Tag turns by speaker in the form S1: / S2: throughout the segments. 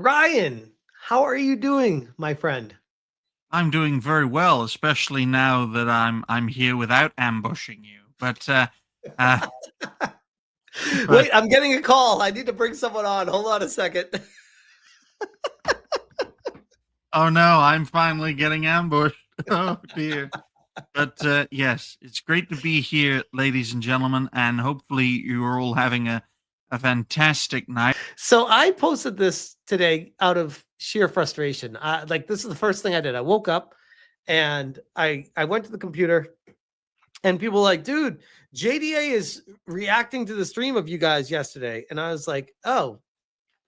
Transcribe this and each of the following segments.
S1: Ryan, how are you doing, my friend?
S2: I'm doing very well, especially now that I'm here without ambushing you. Uh, but
S1: Wait, I'm getting a call. I need to bring someone on. Hold on a second.
S2: oh no, I'm finally getting ambushed. Oh dear. But yes, it's great to be here, ladies and gentlemen, and hopefully you are all having a fantastic night.
S1: So I posted this today out of sheer frustration. Like this is the first thing I did. I woke up and I went to the computer and people were like, dude, JDA is reacting to the stream of you guys yesterday. And I was like, oh,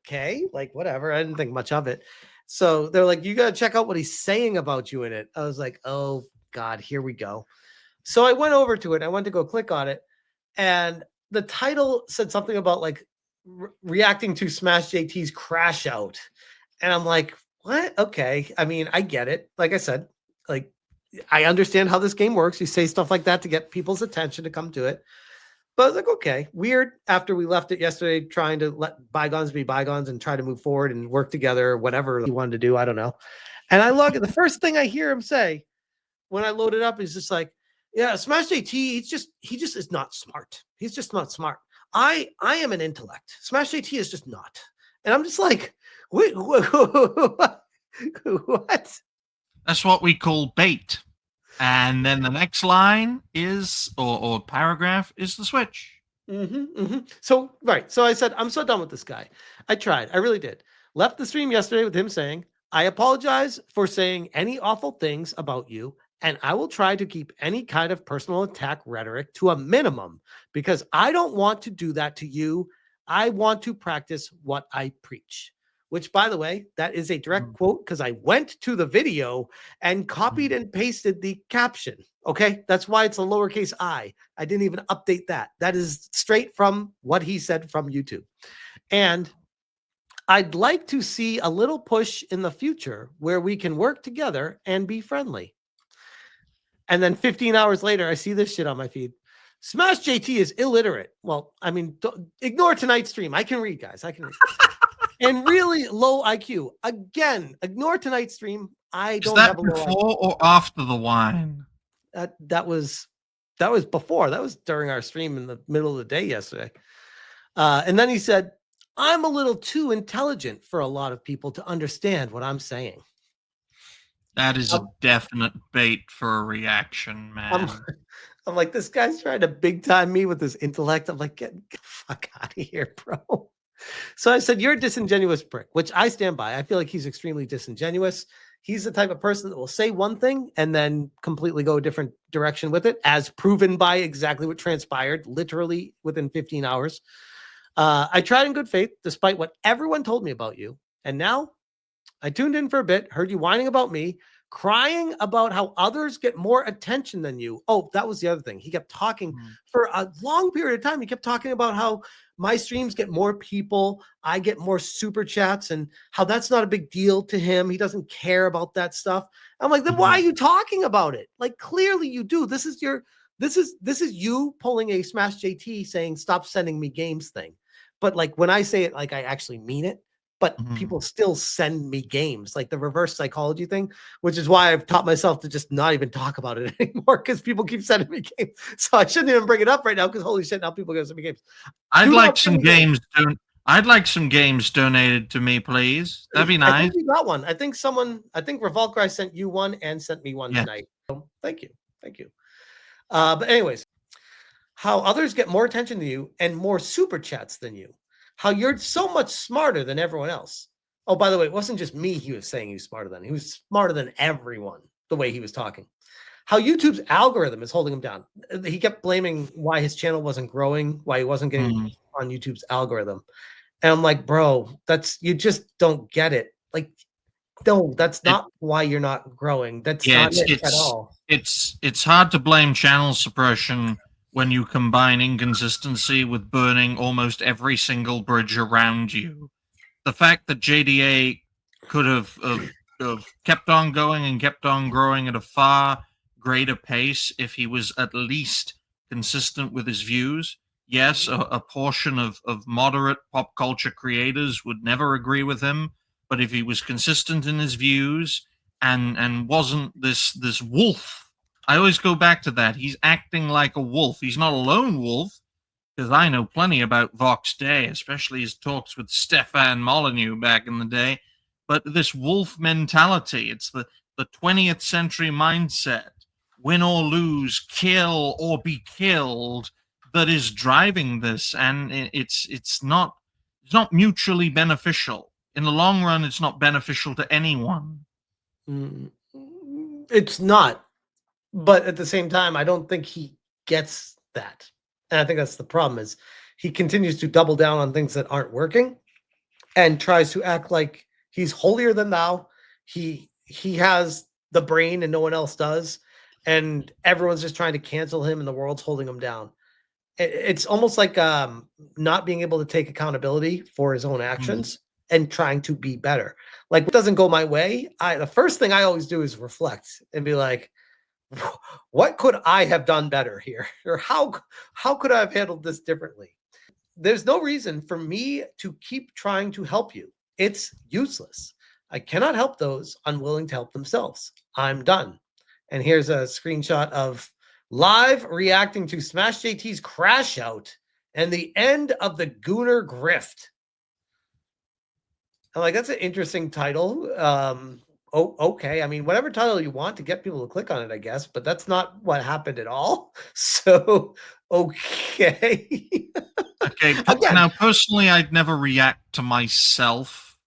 S1: okay, like whatever. I didn't think much of it. So they're like, you got to check out what he's saying about you in it. I was like, oh God, here we go. So I went over to it. I went to go click on it. And the title said something about like reacting to Smash JT's crash out. And I'm like, what? Okay. I mean, I get it. Like I said, like I understand how this game works. You say stuff like that to get people's attention to come to it. But I was like, okay, weird after we left it yesterday, trying to let bygones be bygones and try to move forward and work together, whatever he wanted to do. I don't know. And I log it. The first thing I hear him say when I load it up is just like, yeah, Smash JT, he just is not smart. He's just not smart. I am an intellect. Smash JT is just not. And I'm just like, wait, what?
S2: That's what we call bait. And then the next line is, or paragraph is the switch.
S1: So, right. So I said, I'm so done with this guy. I tried. I really did. Left the stream yesterday with him saying, I apologize for saying any awful things about you, and I will try to keep any kind of personal attack rhetoric to a minimum because I don't want to do that to you. I want to practice what I preach. Which, by the way, that is a direct quote because I went to the video and copied and pasted the caption. Okay. That's why it's a lowercase I. I didn't even update that. That is straight from what he said from YouTube. And I'd like to see a little push in the future where we can work together and be friendly. And then 15 hours later, I see this shit on my feed. Smash JT is illiterate. Well, I mean, ignore tonight's stream. I can read, guys. I can read. And really low IQ. Again, ignore tonight's stream. I don't have a low IQ.
S2: Before or after the wine?
S1: That was before. That was during our stream in the middle of the day yesterday. And then he said, I'm a little too intelligent for a lot of people to understand what I'm saying.
S2: That is a definite bait for a reaction, man.
S1: I'm like, this guy's trying to big time me with his intellect. I'm like, get the fuck out of here, bro. So I said, you're a disingenuous prick, which I stand by. I feel like he's extremely disingenuous. He's the type of person that will say one thing and then completely go a different direction with it, as proven by exactly what transpired literally within 15 hours. I tried in good faith, despite what everyone told me about you. And now I tuned in for a bit, heard you whining about me, crying about how others get more attention than you. Oh, that was the other thing. He kept talking for a long period of time. He kept talking about how my streams get more people. I get more super chats and how that's not a big deal to him. He doesn't care about that stuff. I'm like, then why are you talking about it? Like, clearly you do. This is you pulling a Smash JT saying, stop sending me games thing. But like, when I say it, like I actually mean it. But people still send me games, like the reverse psychology thing, which is why I've taught myself to just not even talk about it anymore because people keep sending me games. So I shouldn't even bring it up right now because holy shit, now people are going to send me games.
S2: I'd like some games. I'd like some games donated to me, please. That'd be nice.
S1: I think you got one. I think Revolcry sent you one and sent me one tonight. So thank you. But anyways, how others get more attention than you and more super chats than you. How you're so much smarter than everyone else. Oh, by the way, it wasn't just me he was saying he was smarter than. He was smarter than everyone, the way he was talking. How YouTube's algorithm is holding him down. He kept blaming why his channel wasn't growing, why he wasn't getting on YouTube's algorithm. And I'm like, bro, you just don't get it. Like, no, that's not why you're not growing. That's not it at all.
S2: It's hard to blame channel suppression when you combine inconsistency with burning almost every single bridge around you. The fact that JDA could have kept on going and kept on growing at a far greater pace if he was at least consistent with his views. Yes, a portion of moderate pop culture creators would never agree with him, But if he was consistent in his views and wasn't this wolf, I always go back to that. He's acting like a wolf. He's not a lone wolf, because I know plenty about Vox Day, especially his talks with Stefan Molyneux back in the day. But this wolf mentality, it's the 20th century mindset, win or lose, kill or be killed, that is driving this, and it's not mutually beneficial. In the long run, it's not beneficial to anyone.
S1: It's not. But at the same time, I don't think he gets that. And I think that's the problem, is he continues to double down on things that aren't working and tries to act like he's holier than thou. He has the brain and no one else does. And everyone's just trying to cancel him and the world's holding him down. It's almost like not being able to take accountability for his own actions and trying to be better. Like, what doesn't go my way, the first thing I always do is reflect and be like, what could I have done better here? Or how could I have handled this differently? There's no reason for me to keep trying to help you. It's useless. I cannot help those unwilling to help themselves. I'm done. And here's a screenshot of live reacting to Smash JT's crash out and the end of the Gooner grift. I'm like, that's an interesting title. Okay. I mean, whatever title you want to get people to click on it, I guess, but that's not what happened at all. So, okay.
S2: Okay.
S1: Again,
S2: now, personally, I'd never react to myself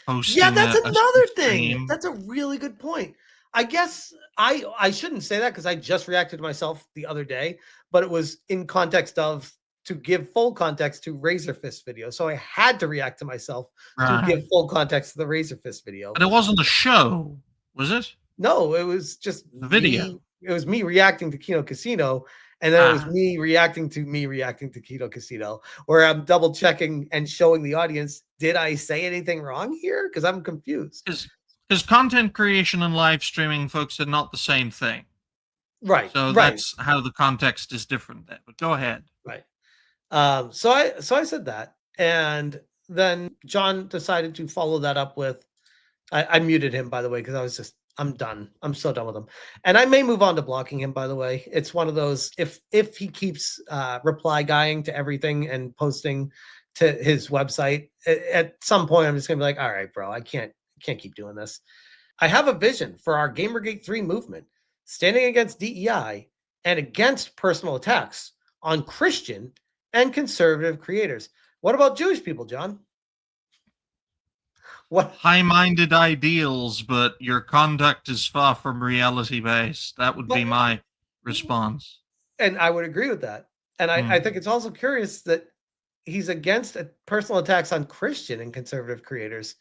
S2: posting.
S1: Yeah, that's another
S2: stream.
S1: thing. That's a really good point. I guess I shouldn't say that because I just reacted to myself the other day, but it was in context of, to give full context to Razor Fist video. So I had to react to myself to give full context to the Razor Fist video.
S2: But it wasn't a show, was it?
S1: No, it was just
S2: the video.
S1: It was me reacting to Kino Casino, and then it was me reacting to Kino Casino, where I'm double checking and showing the audience, did I say anything wrong here? Because I'm confused.
S2: Because content creation and live streaming, folks, are not the same thing.
S1: Right.
S2: So that's how the context is different there. But go ahead.
S1: Right. So I said that, and then Jon decided to follow that up with, I muted him, by the way, because I'm done. I'm so done with him, and I may move on to blocking him. By the way, it's one of those, if he keeps reply guying to everything and posting to his website, at some point I'm just gonna be like, all right, bro, I can't keep doing this. I have a vision for our Gamergate 3 movement, standing against DEI and against personal attacks on Christian and conservative creators. What about Jewish people, Jon? What?
S2: High-minded ideals, but your conduct is far from reality-based. That would be my response.
S1: And I would agree with that. And I think it's also curious that he's against personal attacks on Christian and conservative creators.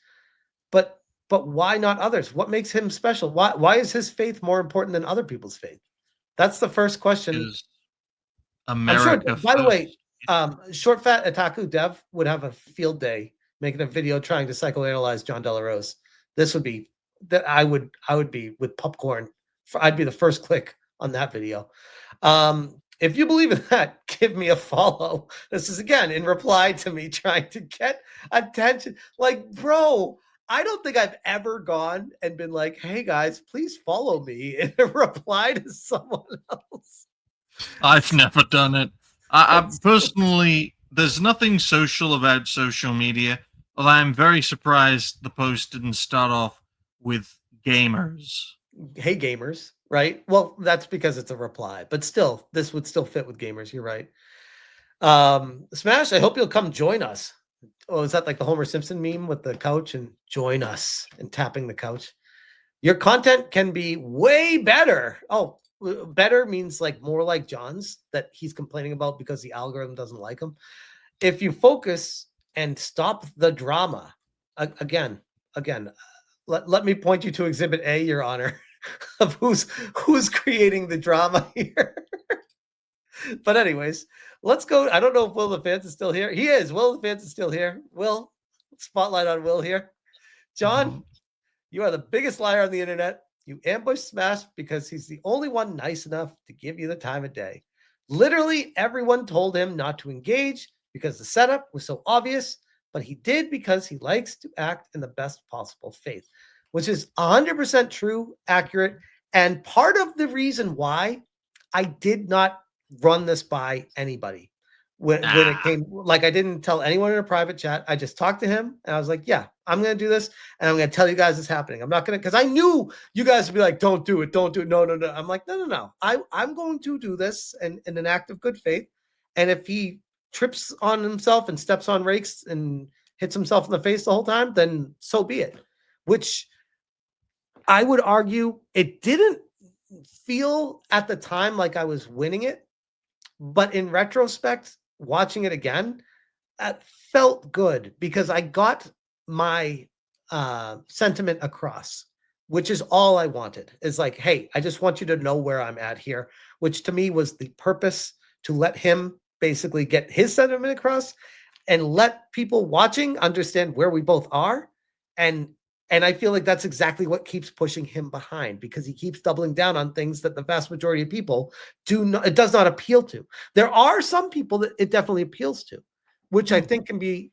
S1: But why not others? What makes him special? Why is his faith more important than other people's faith? That's the first question.
S2: America.
S1: I'm sure, by the way, Short Fat Otaku Dev would have a field day making a video trying to psychoanalyze Jon Del Arroz. This would be that I would be with popcorn. I'd be the first click on that video. If you believe in that, give me a follow. This is again in reply to me trying to get attention. Like, bro, I don't think I've ever gone and been like, hey guys, please follow me, in a reply to someone else.
S2: I've never done it. I personally, there's nothing social about social media. Although I'm very surprised the post didn't start off with gamers.
S1: Hey gamers, right? Well, that's because it's a reply, but still, this would still fit with gamers. You're right. Smash, I hope you'll come join us. Oh, is that like the Homer Simpson meme with the couch and join us and tapping the couch? Your content can be way better. Oh, better means like more like Jon's that he's complaining about because the algorithm doesn't like him. If you focus and stop the drama, again, let me point you to Exhibit A, Your Honor, of who's creating the drama here. But anyways, let's go. I don't know if Will the Fans is still here. He is. Will the Fans is still here. Will, spotlight on Will here. Jon, you are the biggest liar on the internet. You ambushed Smash because he's the only one nice enough to give you the time of day. Literally everyone told him not to engage because the setup was so obvious, but he did because he likes to act in the best possible faith, which is 100% true, accurate, and part of the reason why I did not run this by anybody when it came. Like, I didn't tell anyone in a private chat. I just talked to him and I was like, yeah, I'm going to do this and I'm going to tell you guys it's happening. I'm not going to, because I knew you guys would be like, don't do it. Don't do it. No. I'm like, no. I'm going to do this in an act of good faith. And if he trips on himself and steps on rakes and hits himself in the face the whole time, then so be it. Which I would argue it didn't feel at the time like I was winning it, but in retrospect, watching it again, it felt good because I got my sentiment across, which is all I wanted. Is like, hey, I just want you to know where I'm at here, which to me was the purpose, to let him basically get his sentiment across and let people watching understand where we both are. And I feel like that's exactly what keeps pushing him behind, because he keeps doubling down on things that the vast majority of people it does not appeal to. There are some people that it definitely appeals to, which I think can be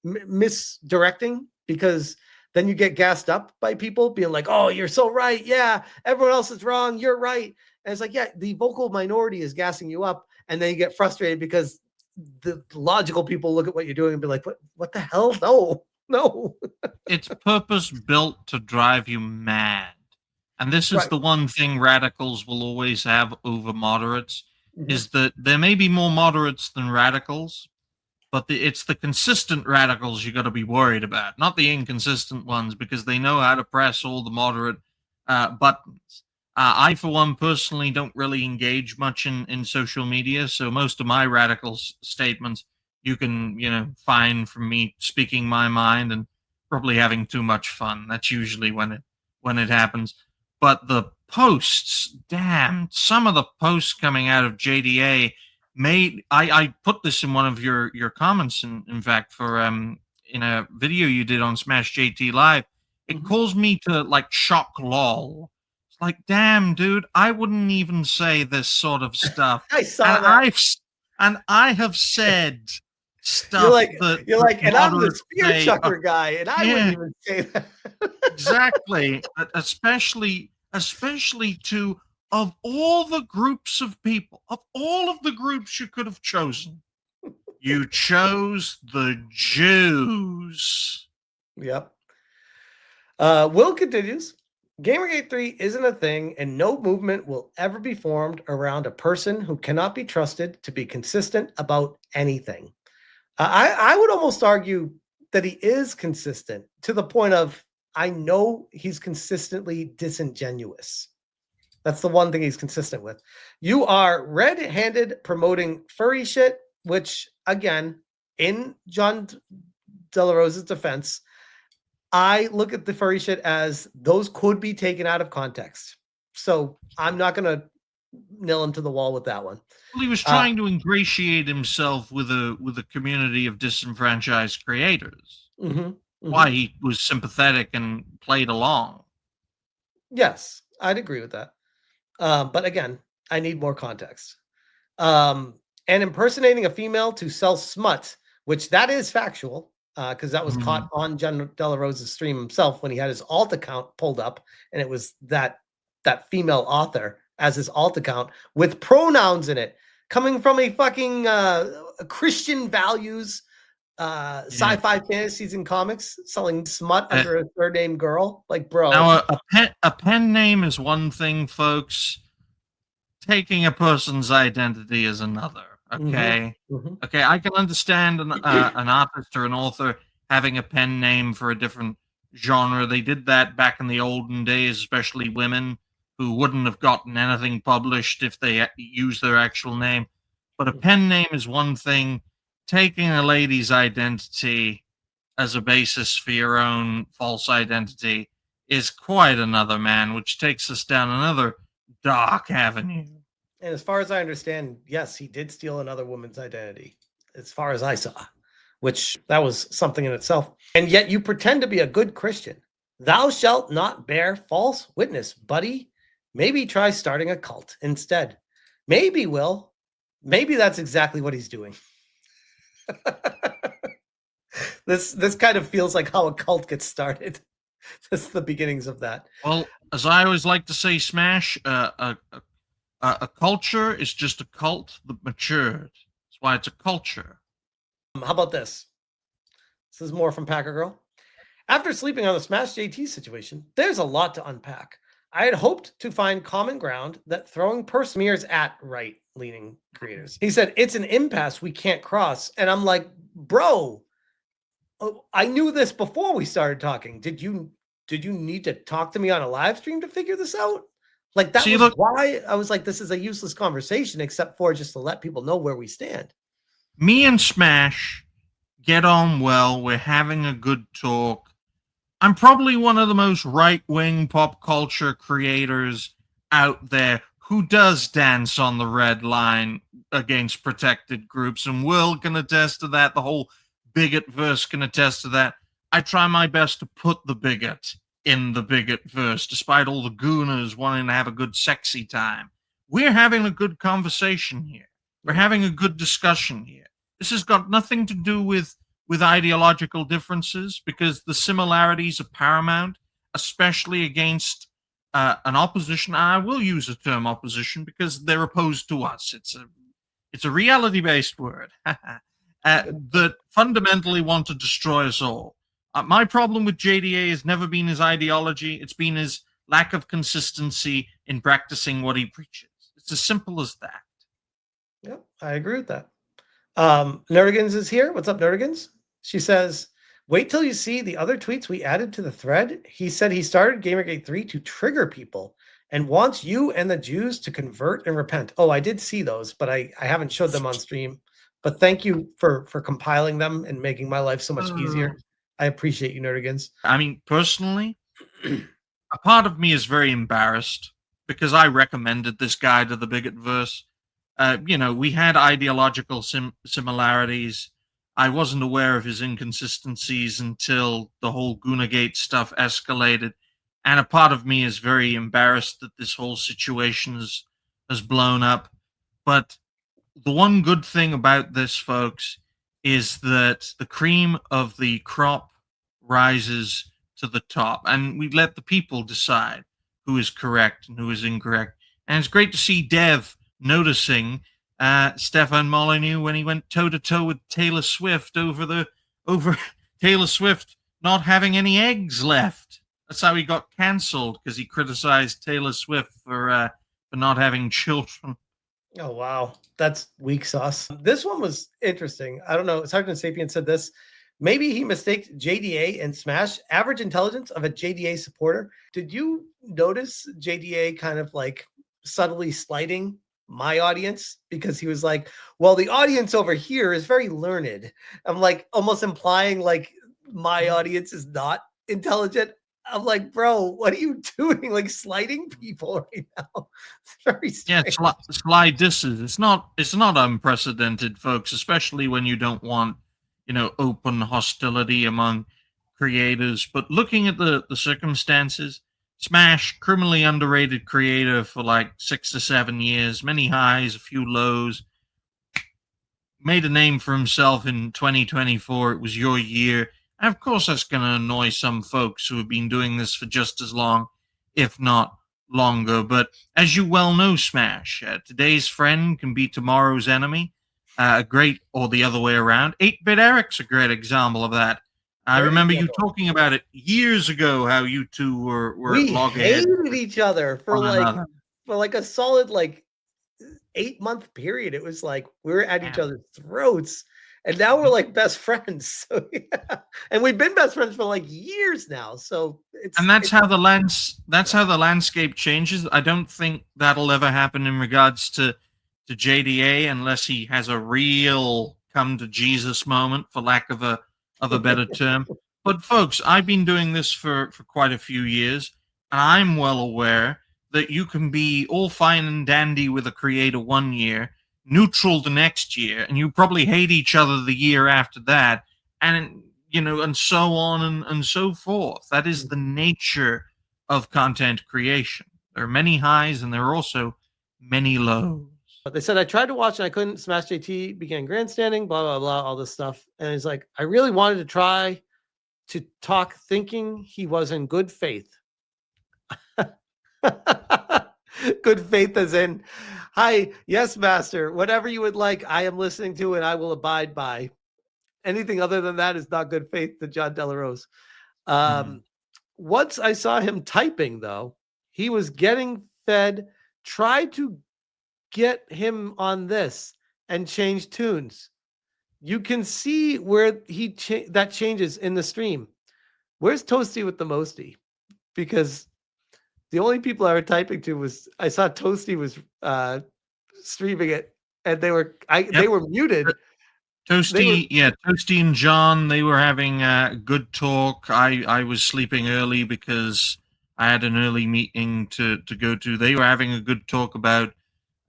S1: misdirecting, because then you get gassed up by people being like, oh, you're so right. Yeah, everyone else is wrong. You're right. And it's like, yeah, the vocal minority is gassing you up. And then you get frustrated because the logical people look at what you're doing and be like, what the hell? No.
S2: It's purpose built to drive you mad. And this is
S1: Right.
S2: the one thing radicals will always have over moderates,
S1: Mhm.
S2: is that there may be more moderates than radicals, but it's the consistent radicals you got to be worried about, not the inconsistent ones, because they know how to press all the moderate buttons. I, for one, personally don't really engage much in social media, so most of my radical statements you can, find from me speaking my mind and probably having too much fun. That's usually when it happens. But the posts, damn, some of the posts coming out of JDA made I put this in one of your comments, in fact, for in a video you did on Smash JT Live. It calls me to like shock lol. It's like, damn, dude, I wouldn't even say this sort of stuff.
S1: I saw that.
S2: I have said
S1: You're
S2: stuff
S1: like,
S2: that
S1: and I'm the
S2: moderates
S1: spear
S2: say,
S1: chucker guy, and I wouldn't
S2: yeah,
S1: even say that.
S2: exactly. Especially to, of all the groups of people, of all of the groups you could have chosen, you chose the Jews.
S1: Yep. Will continues. Gamergate 3 isn't a thing, and no movement will ever be formed around a person who cannot be trusted to be consistent about anything. I would almost argue that he is consistent, to the point of, I know he's consistently disingenuous. That's the one thing he's consistent with. You are red-handed promoting furry shit, which, again, in Jon Del Arroz's defense, I look at the furry shit as those could be taken out of context. So I'm not going to nail him to the wall with that one.
S2: Well, he was trying to ingratiate himself with a community of disenfranchised creators. Why he was sympathetic and played along.
S1: Yes, I'd agree with that. But again, I need more context. And impersonating a female to sell smut, which that is factual, because that was caught on Jon Del Arroz's stream himself when he had his alt account pulled up, and it was that female author as his alt account with pronouns in it, coming from a fucking Christian values sci-fi fantasies and comics, selling smut under a third name girl. Like, bro.
S2: Now, a pen name is one thing, folks. Taking a person's identity is another. Okay. Okay, I can understand an artist or an author having a pen name for a different genre. They did that back in the olden days, especially women who wouldn't have gotten anything published if they used their actual name. But a pen name is one thing. Taking a lady's identity as a basis for your own false identity is quite another, man, which takes us down another dark avenue.
S1: And as far as I understand, yes, he did steal another woman's identity, as far as I saw, which that was something in itself. And yet you pretend to be a good Christian. Thou shalt not bear false witness, buddy. Maybe try starting a cult instead. Maybe, Will. Maybe that's exactly what he's doing. This kind of feels like how a cult gets started. That's the beginnings of that.
S2: Well, as I always like to say, Smash, a culture is just a cult that matured. That's why it's a culture.
S1: How about this? This is more from Packer Girl. After sleeping on the Smash JT situation, there's a lot to unpack. I had hoped to find common ground that throwing smears at right-leaning creators. He said, it's an impasse we can't cross. And I'm like, bro, I knew this before we started talking. Did you need to talk to me on a live stream to figure this out? Like, that was why I was like, this is a useless conversation, except for just to let people know where we stand.
S2: Me and Smash get on well. We're having a good talk. I'm probably one of the most right-wing pop culture creators out there who does dance on the red line against protected groups, and Will can attest to that. The whole bigot verse can attest to that. I try my best to put the bigot in the bigot verse, despite all the gooners wanting to have a good sexy time. We're having a good conversation here. We're having a good discussion here. This has got nothing to do with ideological differences, because the similarities are paramount, especially against an opposition. I will use the term opposition because they're opposed to us. It's a reality-based word that fundamentally want to destroy us all. My problem with JDA has never been his ideology. It's been his lack of consistency in practicing what he preaches. It's as simple as that.
S1: Yep, I agree with that. Nerdigans is here. What's up, Nerdigans? She says, wait till you see the other tweets we added to the thread. He said he started Gamergate 3 to trigger people and wants you and the Jews to convert and repent. Oh, I did see those, but I haven't showed them on stream. But thank you for compiling them and making my life so much easier. I appreciate you, Nerdigans.
S2: I mean, personally, a part of me is very embarrassed because I recommended this guy to the bigot verse. We had ideological similarities. I wasn't aware of his inconsistencies until the whole Goonagate stuff escalated. And a part of me is very embarrassed that this whole situation has blown up. But the one good thing about this, folks, is that the cream of the crop rises to the top. And we let the people decide who is correct and who is incorrect. And it's great to see Dev noticing Stefan Molyneux when he went toe-to-toe with Taylor Swift over Taylor Swift not having any eggs left. That's how he got cancelled, because he criticized Taylor Swift for not having children.
S1: Oh, wow. That's weak sauce. This one was interesting. I don't know. Sergeant Sapien said this. Maybe he mistaked JDA and Smash. Average intelligence of a JDA supporter. Did you notice JDA kind of like subtly slighting my audience? Because he was like, well, the audience over here is very learned. I'm like, almost implying like my audience is not intelligent. I'm like, bro, what are you doing? Like slighting people right now? It's very strange.
S2: Yeah, sly disses. It's not unprecedented, folks, especially when you don't want, open hostility among creators. But looking at the circumstances, Smash, criminally underrated creator for like 6 to 7 years, many highs, a few lows, made a name for himself in 2024. It was your year. And of course, that's going to annoy some folks who have been doing this for just as long, if not longer. But as you well know, Smash, today's friend can be tomorrow's enemy. Or the other way around. 8-Bit Eric's a great example of that. I remember you talking about it years ago, how you two were
S1: we hated each other for like a solid 8-month period. It was like we were at each other's throats, and now we're like best friends. So yeah, and we've been best friends for like years now. So
S2: that's how the landscape changes. I don't think that'll ever happen in regards to JDA unless he has a real come to Jesus moment, for lack of a better term. But folks, I've been doing this for quite a few years, and I'm well aware that you can be all fine and dandy with a creator 1 year, neutral the next year, and you probably hate each other the year after that, and and so on and so forth. That is the nature of content creation. There are many highs and there are also many lows.
S1: But they said, I tried to watch and I couldn't. Smash JT began grandstanding, blah, blah, blah, all this stuff. And he's like, I really wanted to try to talk thinking he was in good faith. Good faith as in, hi, yes, master, whatever you would like, I am listening to and I will abide by. Anything other than that is not good faith to Jon Del Arroz. Once I saw him typing, though, he was getting fed. Try to get him on this and change tunes. You can see where that changes in the stream. Where's Toasty with the Mosty? Because the only people I were typing to was, I saw Toasty was streaming it, and they were muted.
S2: Toasty and John, they were having a good talk. I was sleeping early because I had an early meeting to go to. They were having a good talk about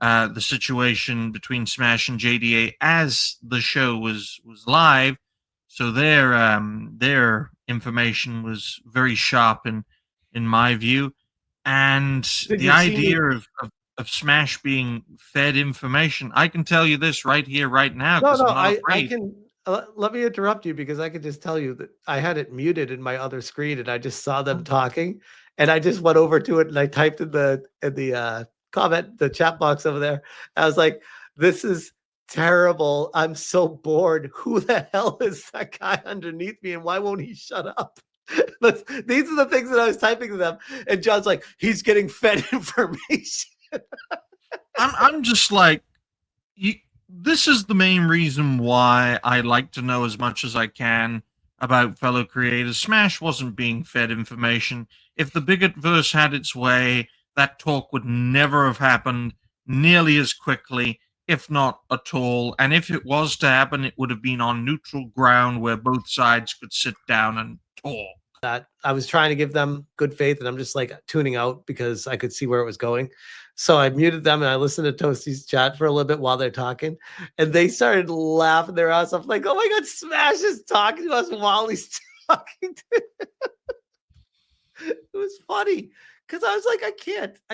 S2: the situation between Smash and JDA as the show was live. So their information was very sharp in my view. And the idea of Smash being fed information, I can tell you this right here, right now.
S1: No, I can. Let me interrupt you because I can just tell you that I had it muted in my other screen and I just saw them talking, and I just went over to it and I typed in the comment, the chat box over there. I was like, "This is terrible. I'm so bored. Who the hell is that guy underneath me, and why won't he shut up?" These are the things that I was typing to them, and John's like, "He's getting fed information."
S2: I'm just like, this is the main reason why I like to know as much as I can about fellow creators. Smash wasn't being fed information. If the Bigotverse had its way, that talk would never have happened nearly as quickly, if not at all. And if it was to happen, it would have been on neutral ground where both sides could sit down and talk.
S1: That I was trying to give them good faith, and I'm just like tuning out because I could see where it was going. So I muted them and I listened to Toasty's chat for a little bit while they're talking, and they started laughing their ass off. Like, oh my God, Smash is talking to us while he's talking to It was funny because I was like, I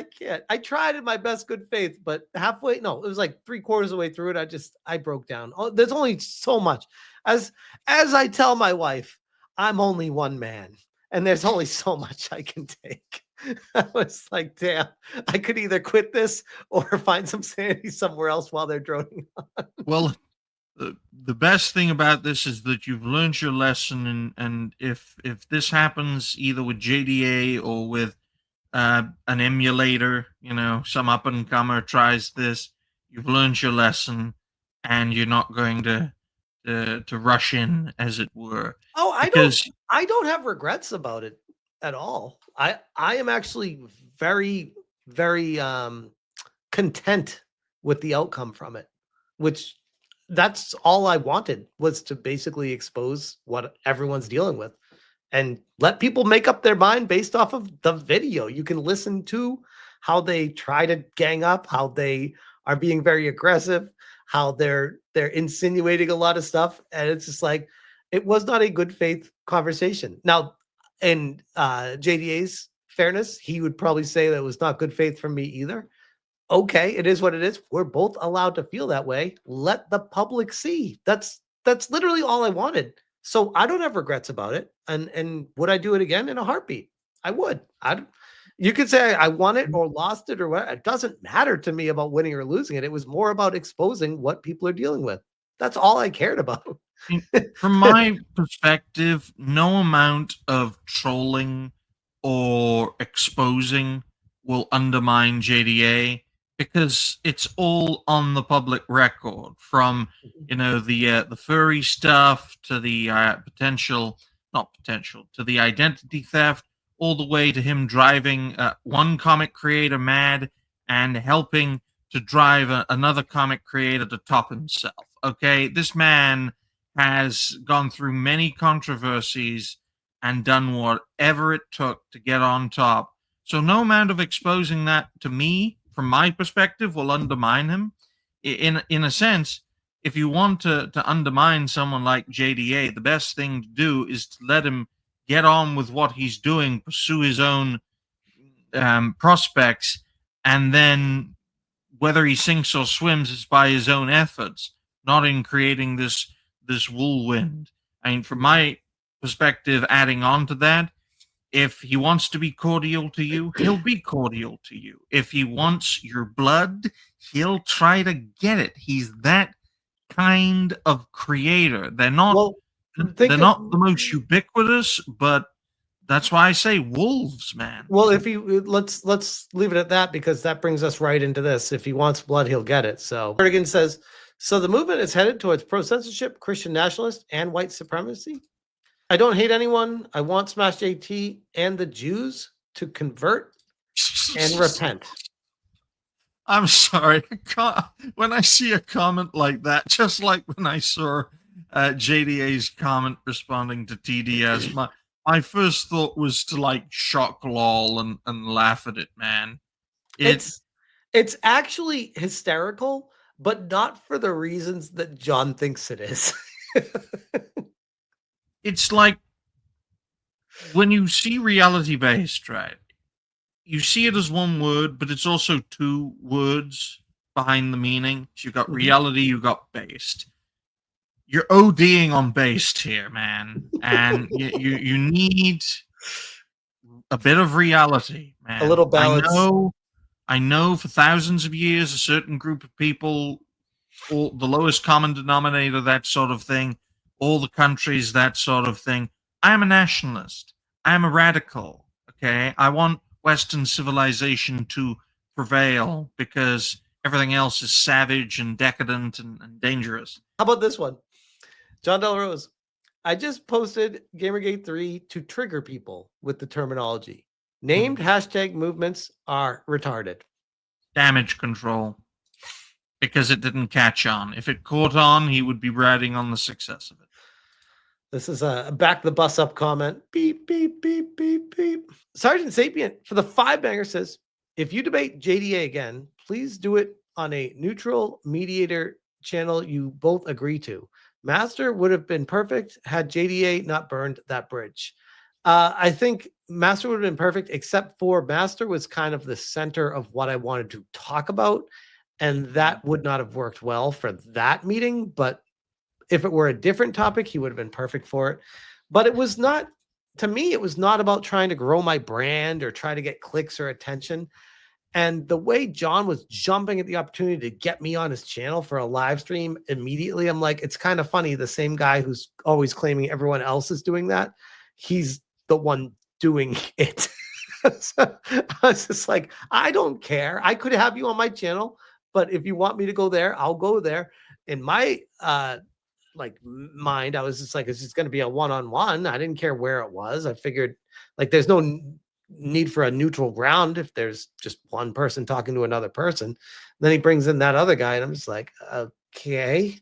S1: can't. I tried in my best good faith, but halfway, no, it was like 3/4 of the way through it. I broke down. Oh, there's only so much. As I tell my wife, I'm only one man, and there's only so much I can take. I was like, damn, I could either quit this or find some sanity somewhere else while they're droning on.
S2: Well, the best thing about this is that you've learned your lesson, and if this happens either with JDA or with an emulator, some up and comer tries this, you've learned your lesson, and you're not going to rush in, as it were.
S1: Oh, I don't have regrets about it at all. I am actually very, very content with the outcome from it, which that's all I wanted, was to basically expose what everyone's dealing with and let people make up their mind based off of the video. You can listen to how they try to gang up, how they are being very aggressive, how they're insinuating a lot of stuff, and it's just like, it was not a good faith conversation. Now, in JDA's fairness, he would probably say that it was not good faith from me either. Okay, it is what it is. We're both allowed to feel that way. Let the public see. That's literally all I wanted. So I don't have regrets about it. And would I do it again in a heartbeat? I would. You could say I won it or lost it or what. It doesn't matter to me about winning or losing it. It was more about exposing what people are dealing with. That's all I cared about.
S2: From my perspective, no amount of trolling or exposing will undermine JDA, because it's all on the public record, from the furry stuff to the to the identity theft, all the way to him driving one comic creator mad and helping to drive another comic creator to top himself. Okay, this man has gone through many controversies and done whatever it took to get on top. So no amount of exposing that, to me, from my perspective, will undermine him. In a sense, if you want to undermine someone like JDA, the best thing to do is to let him get on with what he's doing, pursue his own prospects, and then whether he sinks or swims is by his own efforts, not in creating this whirlwind. I mean, from my perspective, adding on to that, if he wants to be cordial to you, he'll be cordial to you. If he wants your blood, he'll try to get it. He's that kind of creator. They're not the most ubiquitous, but that's why I say wolves, man.
S1: Well, if he let's leave it at that, because that brings us right into this. If he wants blood, he'll get it. So Erdogan says, so the movement is headed towards pro-censorship, Christian nationalist, and white supremacy. I don't hate anyone. I want Smash JT and the Jews to convert and repent.
S2: I'm sorry. When I see a comment like that, just like when I saw JDA's comment responding to TDS, my first thought was to like shock lol and laugh at it, man.
S1: It's actually hysterical, but not for the reasons that John thinks it is.
S2: It's like when you see reality-based, right? You see it as one word, but it's also two words behind the meaning. So you got reality, you got based. You're ODing on based here, man, and you need a bit of reality, man.
S1: A little balance.
S2: I know. For thousands of years, a certain group of people, the lowest common denominator, that sort of thing. All the countries, that sort of thing. I'm a nationalist. I'm a radical. Okay, I want Western civilization to prevail because everything else is savage and decadent and dangerous.
S1: How about this one? Jon Del Arroz. I just posted Gamergate 3 to trigger people with the terminology. Named hashtag movements are retarded.
S2: Damage control. Because it didn't catch on. If it caught on, he would be riding on the success of it.
S1: This is a back the bus up comment. Beep, beep, beep, beep, beep. Sergeant Sapient for the 5-banger says, if you debate JDA again, please do it on a neutral mediator channel you both agree to. Master would have been perfect had JDA not burned that bridge. I think Master would have been perfect, except for Master was kind of the center of what I wanted to talk about. And that would not have worked well for that meeting. But if it were a different topic, he would have been perfect for it. But it was not, to me, it was not about trying to grow my brand or try to get clicks or attention. And the way John was jumping at the opportunity to get me on his channel for a live stream immediately, I'm like, it's kind of funny. The same guy who's always claiming everyone else is doing that, he's the one doing it. So I was just like, I don't care. I could have you on my channel, but if you want me to go there, I'll go there. In my mind, I was just like, it's just going to be a one-on-one. I didn't care where it was. I figured like there's no need for a neutral ground if there's just one person talking to another person. Then he brings in that other guy, and I'm just like, okay.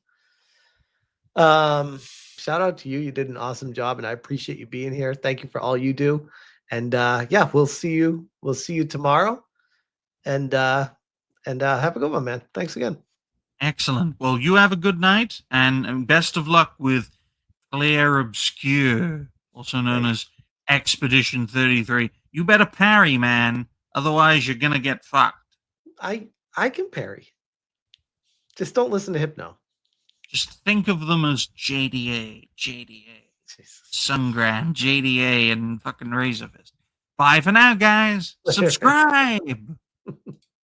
S1: Shout out to you. You did an awesome job, and I appreciate you being here. Thank you for all you do. And yeah, we'll see you. We'll see you tomorrow. And have a good one, man. Thanks again.
S2: Excellent. Well, you have a good night, and best of luck with Claire Obscure, also known as Expedition 33. You better parry, man. Otherwise, you're gonna get fucked.
S1: I can parry. Just don't listen to Hypno.
S2: Just think of them as JDA, Sungran, JDA, and fucking Razorfist. Bye for now, guys. Subscribe.